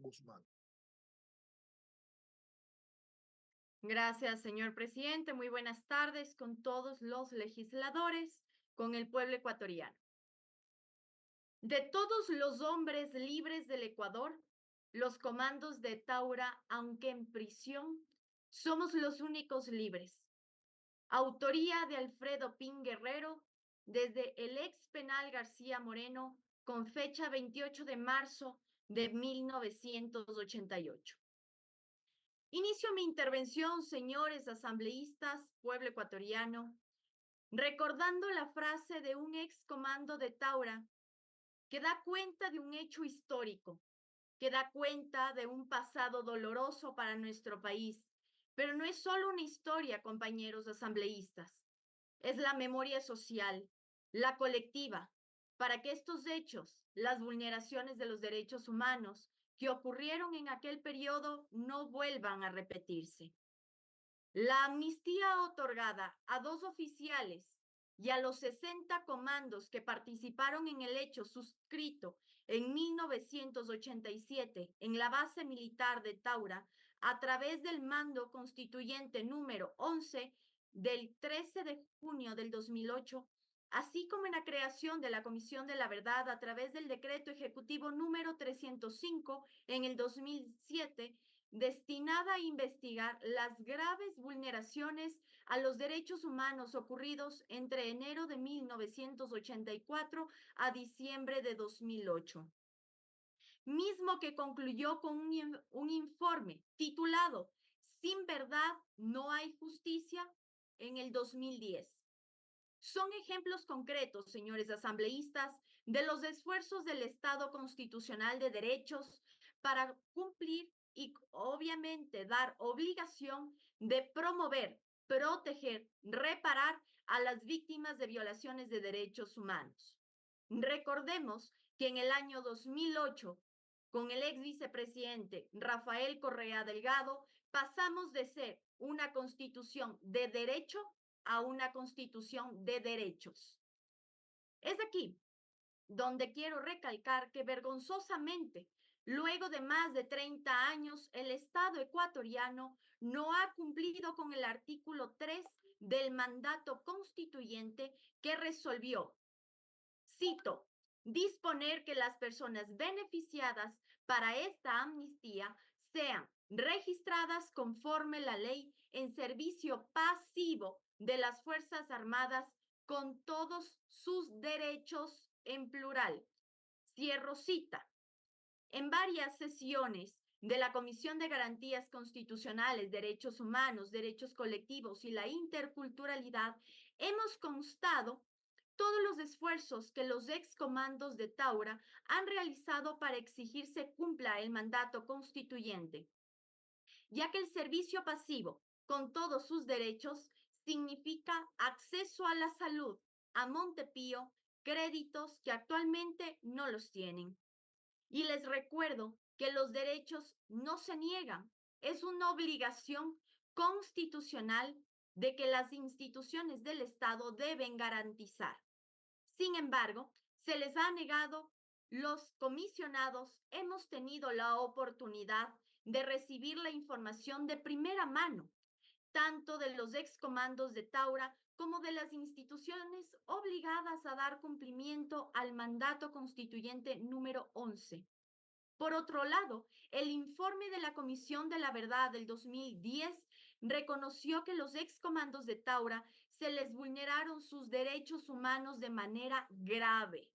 Guzmán. Gracias, señor presidente. Muy buenas tardes con todos los legisladores, con el pueblo ecuatoriano. De todos los hombres libres del Ecuador, los comandos de Taura, aunque en prisión, somos los únicos libres. Autoría de Alfredo Pin Guerrero, desde el ex penal García Moreno, con fecha 28 de marzo de 1988. Inicio mi intervención, señores asambleístas, pueblo ecuatoriano, recordando la frase de un ex comando de Taura que da cuenta de un hecho histórico, que da cuenta de un pasado doloroso para nuestro país. Pero no es solo una historia, compañeros asambleístas, es la memoria social, la colectiva, para que estos hechos, las vulneraciones de los derechos humanos que ocurrieron en aquel periodo no vuelvan a repetirse. La amnistía otorgada a 2 oficiales y a los 60 comandos que participaron en el hecho suscrito en 1987 en la base militar de Taura a través del mando constituyente número 11 del 13 de junio del 2008, así como en la creación de la Comisión de la Verdad a través del decreto ejecutivo número 305 en el 2007, destinada a investigar las graves vulneraciones a los derechos humanos ocurridos entre enero de 1984 a diciembre de 2008, mismo que concluyó con un informe titulado Sin verdad no hay justicia en el 2010. Son ejemplos concretos, señores asambleístas, de los esfuerzos del Estado constitucional de derechos para cumplir y obviamente dar obligación de promover, proteger, reparar a las víctimas de violaciones de derechos humanos. Recordemos que en el año 2008, con el ex vicepresidente Rafael Correa Delgado, pasamos de ser una constitución de derecho a una constitución de derechos. Es aquí donde quiero recalcar que vergonzosamente, luego de más de 30 años, el Estado ecuatoriano no ha cumplido con el artículo 3 del mandato constituyente que resolvió, cito, disponer que las personas beneficiadas para esta amnistía sean registradas conforme la ley en servicio pasivo de las Fuerzas Armadas con todos sus derechos en plural. Cierro cita. En varias sesiones de la Comisión de Garantías Constitucionales, Derechos Humanos, Derechos Colectivos y la Interculturalidad, hemos constado todos los esfuerzos que los excomandos de Taura han realizado para exigir se cumpla el mandato constituyente, ya que el servicio pasivo, con todos sus derechos, significa acceso a la salud, a Montepío, créditos que actualmente no los tienen. Y les recuerdo que los derechos no se niegan, es una obligación constitucional de que las instituciones del Estado deben garantizar. Sin embargo, se les ha negado. Los comisionados hemos tenido la oportunidad de recibir la información de primera mano, tanto de los excomandos de Taura como de las instituciones obligadas a dar cumplimiento al mandato constituyente número 11. Por otro lado, el informe de la Comisión de la Verdad del 2010 reconoció que los excomandos de Taura se les vulneraron sus derechos humanos de manera grave.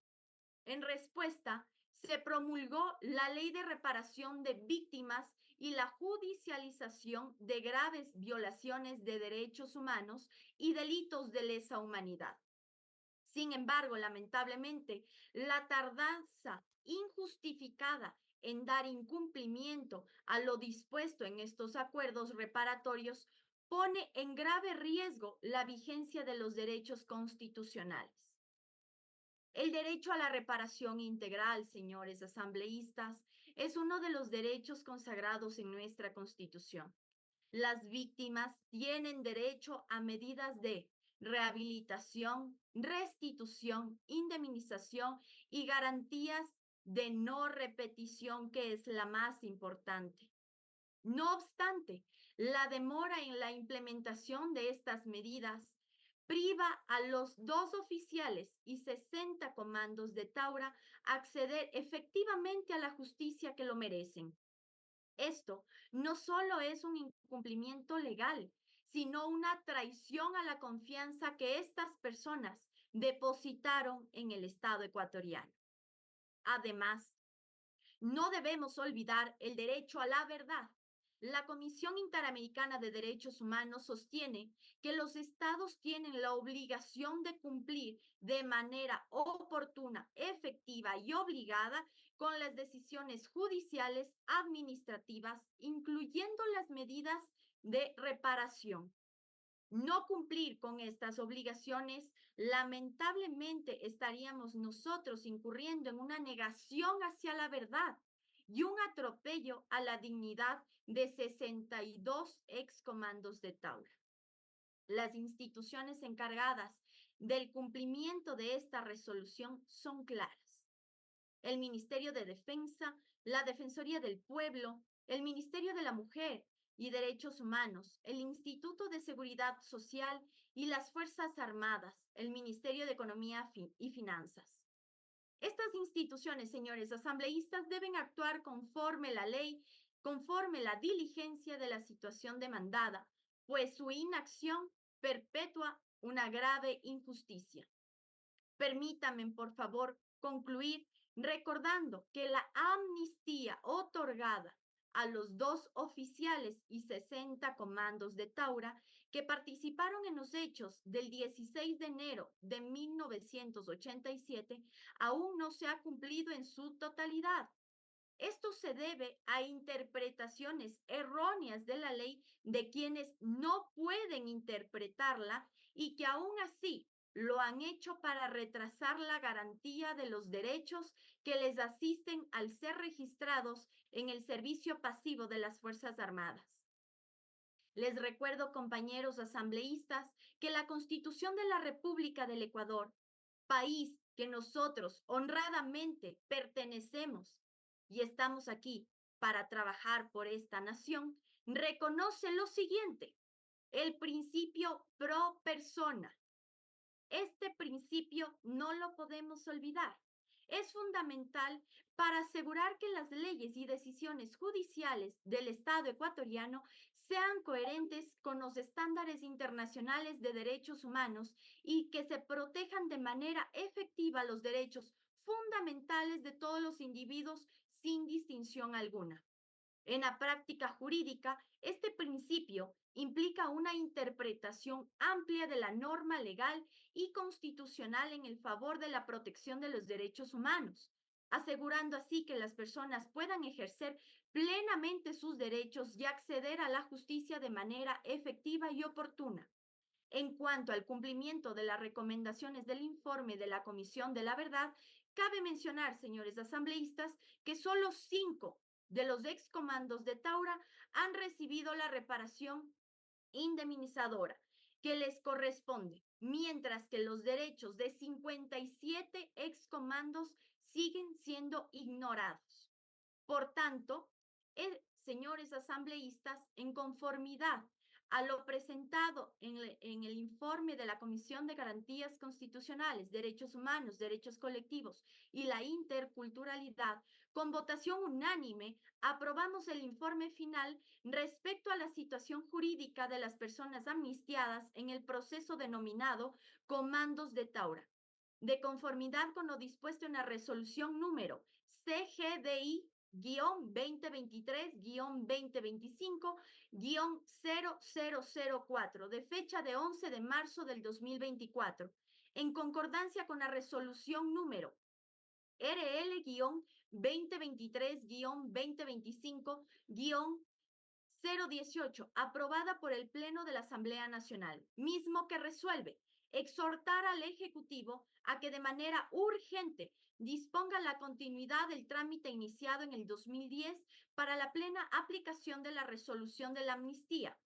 En respuesta, se promulgó la Ley de Reparación de Víctimas y la judicialización de graves violaciones de derechos humanos y delitos de lesa humanidad. Sin embargo, lamentablemente, la tardanza injustificada en dar incumplimiento a lo dispuesto en estos acuerdos reparatorios pone en grave riesgo la vigencia de los derechos constitucionales. El derecho a la reparación integral, señores asambleístas, es uno de los derechos consagrados en nuestra Constitución. Las víctimas tienen derecho a medidas de rehabilitación, restitución, indemnización y garantías de no repetición, que es la más importante. No obstante, la demora en la implementación de estas medidas priva a los 2 oficiales y 60 comandos de Taura acceder efectivamente a la justicia que lo merecen. Esto no solo es un incumplimiento legal, sino una traición a la confianza que estas personas depositaron en el Estado ecuatoriano. Además, no debemos olvidar el derecho a la verdad. La Comisión Interamericana de Derechos Humanos sostiene que los estados tienen la obligación de cumplir de manera oportuna, efectiva y obligada con las decisiones judiciales administrativas, incluyendo las medidas de reparación. No cumplir con estas obligaciones, lamentablemente estaríamos nosotros incurriendo en una negación hacia la verdad y un atropello a la dignidad de 62 excomandos de Taura. Las instituciones encargadas del cumplimiento de esta resolución son claras: el Ministerio de Defensa, la Defensoría del Pueblo, el Ministerio de la Mujer y Derechos Humanos, el Instituto de Seguridad Social y las Fuerzas Armadas, el Ministerio de Economía y Finanzas. Estas instituciones, señores asambleístas, deben actuar conforme la ley, conforme la diligencia de la situación demandada, pues su inacción perpetúa una grave injusticia. Permítanme, por favor, concluir recordando que la amnistía otorgada a los 2 oficiales y 60 comandos de Taura que participaron en los hechos del 16 de enero de 1987 aún no se ha cumplido en su totalidad. Esto se debe a interpretaciones erróneas de la ley de quienes no pueden interpretarla y que aún así lo han hecho para retrasar la garantía de los derechos que les asisten al ser registrados en el servicio pasivo de las Fuerzas Armadas. Les recuerdo, compañeros asambleístas, que la Constitución de la República del Ecuador, país que nosotros honradamente pertenecemos y estamos aquí para trabajar por esta nación, reconoce lo siguiente: el principio pro persona. Este principio no lo podemos olvidar. Es fundamental para asegurar que las leyes y decisiones judiciales del Estado ecuatoriano sean coherentes con los estándares internacionales de derechos humanos y que se protejan de manera efectiva los derechos fundamentales de todos los individuos sin distinción alguna. En la práctica jurídica, este principio implica una interpretación amplia de la norma legal y constitucional en el favor de la protección de los derechos humanos, asegurando así que las personas puedan ejercer plenamente sus derechos y acceder a la justicia de manera efectiva y oportuna. En cuanto al cumplimiento de las recomendaciones del informe de la Comisión de la Verdad, cabe mencionar, señores asambleístas, que solo 5 de los excomandos de Taura han recibido la reparación indemnizadora que les corresponde, mientras que los derechos de 57 excomandos siguen siendo ignorados. Por tanto, señores asambleístas, en conformidad a lo presentado en el informe de la Comisión de Garantías Constitucionales, Derechos Humanos, Derechos Colectivos y la Interculturalidad, con votación unánime, aprobamos el informe final respecto a la situación jurídica de las personas amnistiadas en el proceso denominado Comandos de Taura, de conformidad con lo dispuesto en la resolución número CGDI 2025-2025-0004 de fecha de 11 de marzo del 2024, en concordancia con la resolución número RL-2023-2025-018, aprobada por el Pleno de la Asamblea Nacional, mismo que resuelve exhortar al Ejecutivo a que de manera urgente disponga la continuidad del trámite iniciado en el 2010 para la plena aplicación de la resolución de la amnistía.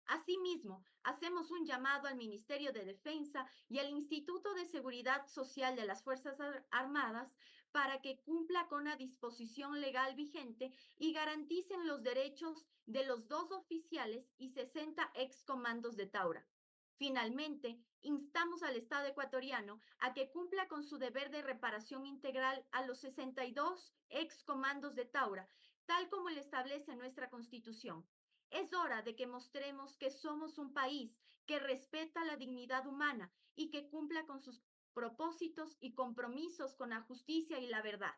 Asimismo, hacemos un llamado al Ministerio de Defensa y al Instituto de Seguridad Social de las Fuerzas Armadas para que cumpla con la disposición legal vigente y garanticen los derechos de los 2 oficiales y 60 excomandos de Taura. Finalmente, instamos al Estado ecuatoriano a que cumpla con su deber de reparación integral a los 62 excomandos de Taura, tal como lo establece nuestra Constitución. Es hora de que mostremos que somos un país que respeta la dignidad humana y que cumpla con sus propósitos y compromisos con la justicia y la verdad.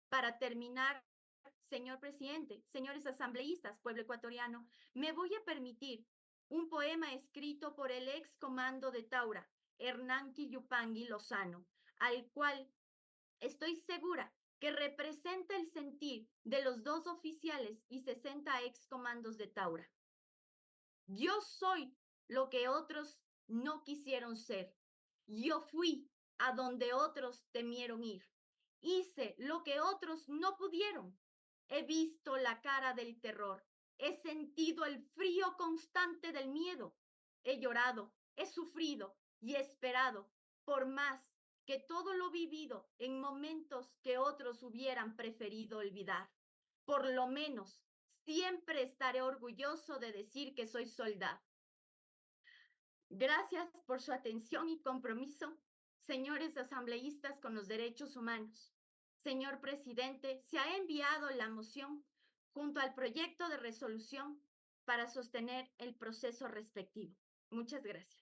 Para terminar, señor presidente, señores asambleístas, pueblo ecuatoriano, me voy a permitir un poema escrito por el ex comando de Taura, Hernán Quillupangui Lozano, al cual estoy segura que representa el sentir de los 2 oficiales y 60 ex comandos de Taura. Yo soy lo que otros no quisieron ser. Yo fui a donde otros temieron ir. Hice lo que otros no pudieron. He visto la cara del terror. He sentido el frío constante del miedo. He llorado, he sufrido y he esperado, por más que todo lo vivido en momentos que otros hubieran preferido olvidar. Por lo menos siempre estaré orgulloso de decir que soy soldado. Gracias por su atención y compromiso, señores asambleístas con los derechos humanos. Señor presidente, se ha enviado la moción junto al proyecto de resolución para sostener el proceso respectivo. Muchas gracias.